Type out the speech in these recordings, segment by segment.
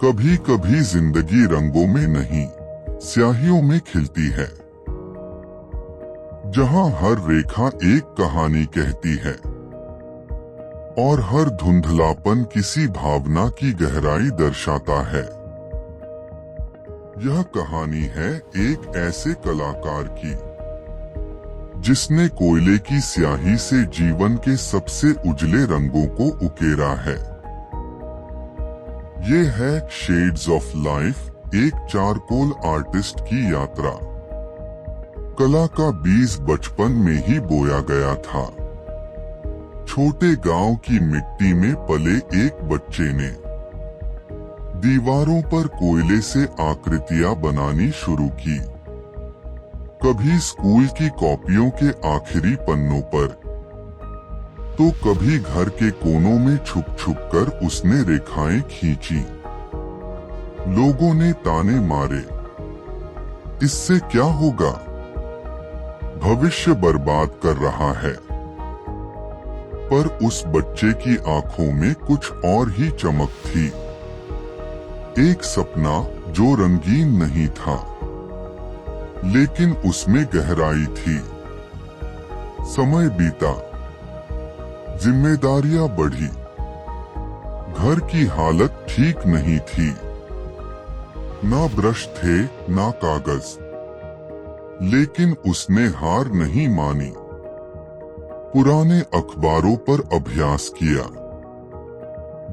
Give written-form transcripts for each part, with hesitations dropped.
कभी कभी जिंदगी रंगों में नहीं, स्याहियों में खिलती है, जहां हर रेखा एक कहानी कहती है और हर धुंधलापन किसी भावना की गहराई दर्शाता है। यह कहानी है एक ऐसे कलाकार की जिसने कोयले की स्याही से जीवन के सबसे उजले रंगों को उकेरा है। ये है शेड्स ऑफ लाइफ, एक चारकोल आर्टिस्ट की यात्रा। कला का बीज बचपन में ही बोया गया था। छोटे गांव की मिट्टी में पले एक बच्चे ने दीवारों पर कोयले से आकृतियां बनानी शुरू की। कभी स्कूल की कॉपियों के आखिरी पन्नों पर, तो कभी घर के कोनों में छुप छुप कर उसने रेखाएं खींची। लोगों ने ताने मारे, इससे क्या होगा, भविष्य बर्बाद कर रहा है। पर उस बच्चे की आंखों में कुछ और ही चमक थी। एक सपना जो रंगीन नहीं था, लेकिन उसमें गहराई थी। समय बीता, जिम्मेदारियां बढ़ी, घर की हालत ठीक नहीं थी। ना ब्रश थे, ना कागज, लेकिन उसने हार नहीं मानी। पुराने अखबारों पर अभ्यास किया,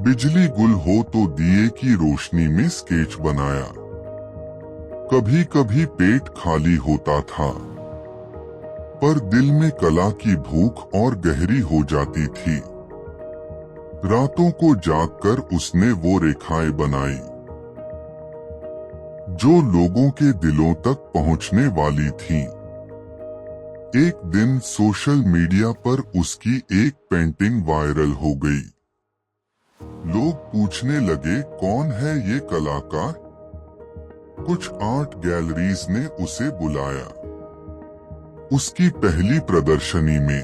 बिजली गुल हो तो दिए की रोशनी में स्केच बनाया। कभी कभी पेट खाली होता था, पर दिल में कला की भूख और गहरी हो जाती थी। रातों को जागकर उसने वो रेखाएं बनाई जो लोगों के दिलों तक पहुंचने वाली थीं। एक दिन सोशल मीडिया पर उसकी एक पेंटिंग वायरल हो गई। लोग पूछने लगे, कौन है ये कलाकार? कुछ आर्ट गैलरीज ने उसे बुलाया। उसकी पहली प्रदर्शनी में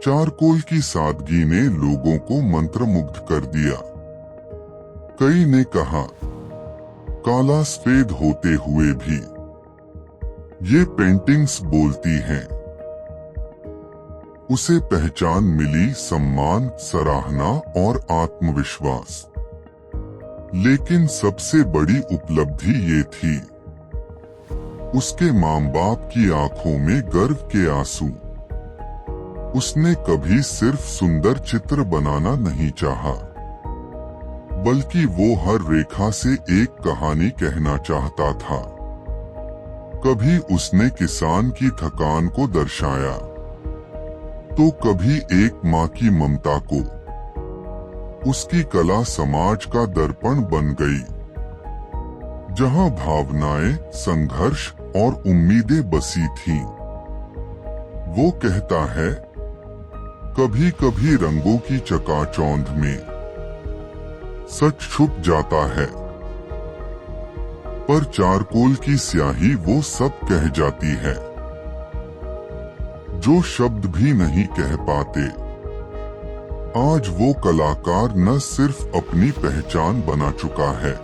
चारकोल की सादगी ने लोगों को मंत्रमुग्ध कर दिया। कई ने कहा, काला सफेद होते हुए भी ये पेंटिंग्स बोलती हैं। उसे पहचान मिली, सम्मान, सराहना और आत्मविश्वास। लेकिन सबसे बड़ी उपलब्धि ये थी, उसके माँ बाप की आंखों में गर्व के आंसू। उसने कभी सिर्फ सुंदर चित्र बनाना नहीं चाहा, बल्कि वो हर रेखा से एक कहानी कहना चाहता था। कभी उसने किसान की थकान को दर्शाया, तो कभी एक माँ की ममता को। उसकी कला समाज का दर्पण बन गई, जहां भावनाएं, संघर्ष और उम्मीदें बसी थीं। वो कहता है, कभी कभी रंगों की चकाचौंध में सच छुप जाता है, पर चारकोल की स्याही वो सब कह जाती है जो शब्द भी नहीं कह पाते। आज वो कलाकार न सिर्फ अपनी पहचान बना चुका है,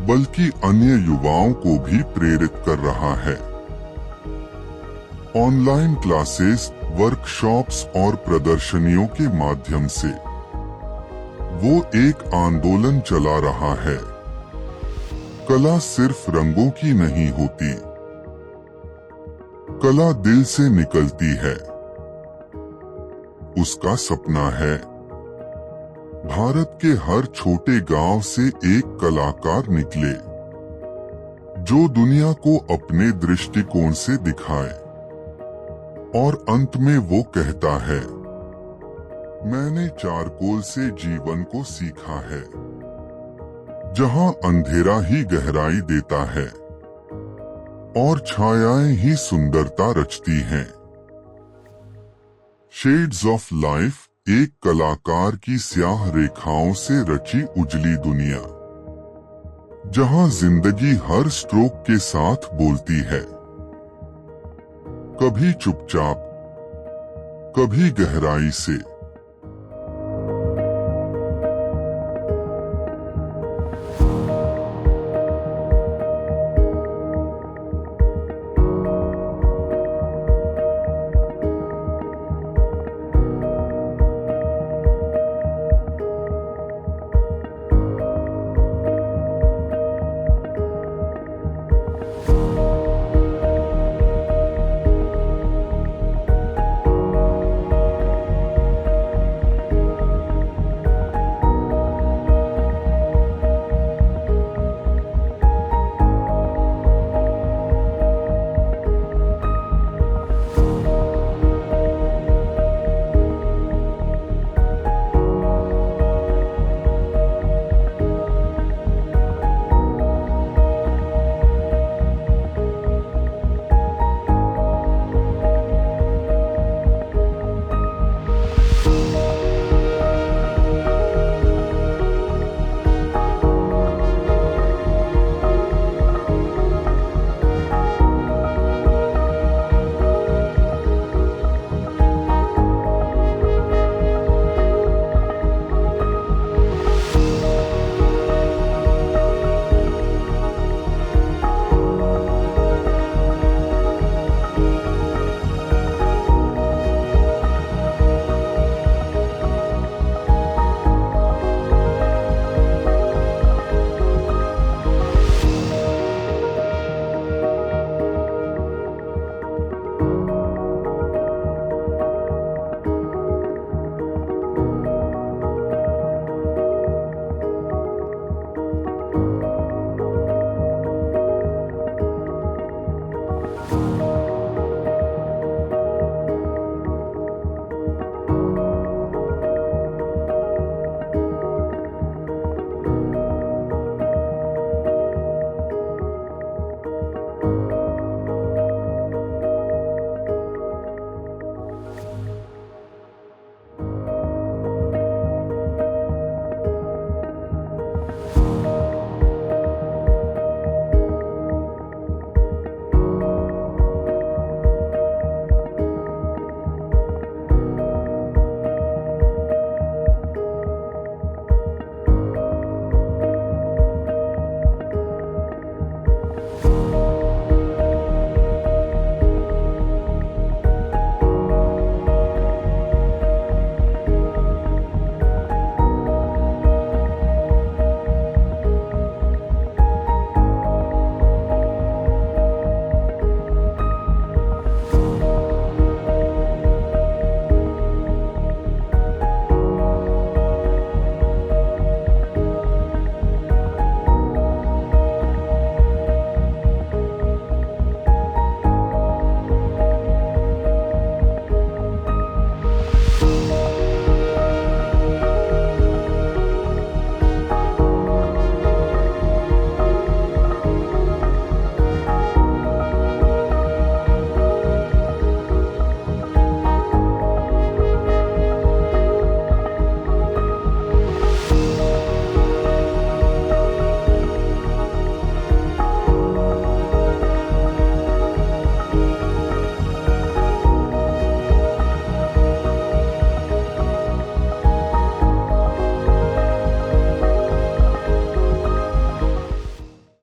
बल्कि अन्य युवाओं को भी प्रेरित कर रहा है। ऑनलाइन क्लासेस, वर्कशॉप्स और प्रदर्शनियों के माध्यम से वो एक आंदोलन चला रहा है। कला सिर्फ रंगों की नहीं होती, कला दिल से निकलती है। उसका सपना है, भारत के हर छोटे गांव से एक कलाकार निकले जो दुनिया को अपने दृष्टिकोण से दिखाए। और अंत में वो कहता है, मैंने चारकोल से जीवन को सीखा है, जहां अंधेरा ही गहराई देता है और छायाएं ही सुंदरता रचती हैं। शेड्स ऑफ लाइफ, एक कलाकार की स्याह रेखाओं से रची उजली दुनिया, जहां जिंदगी हर स्ट्रोक के साथ बोलती है। कभी चुपचाप, कभी गहराई से।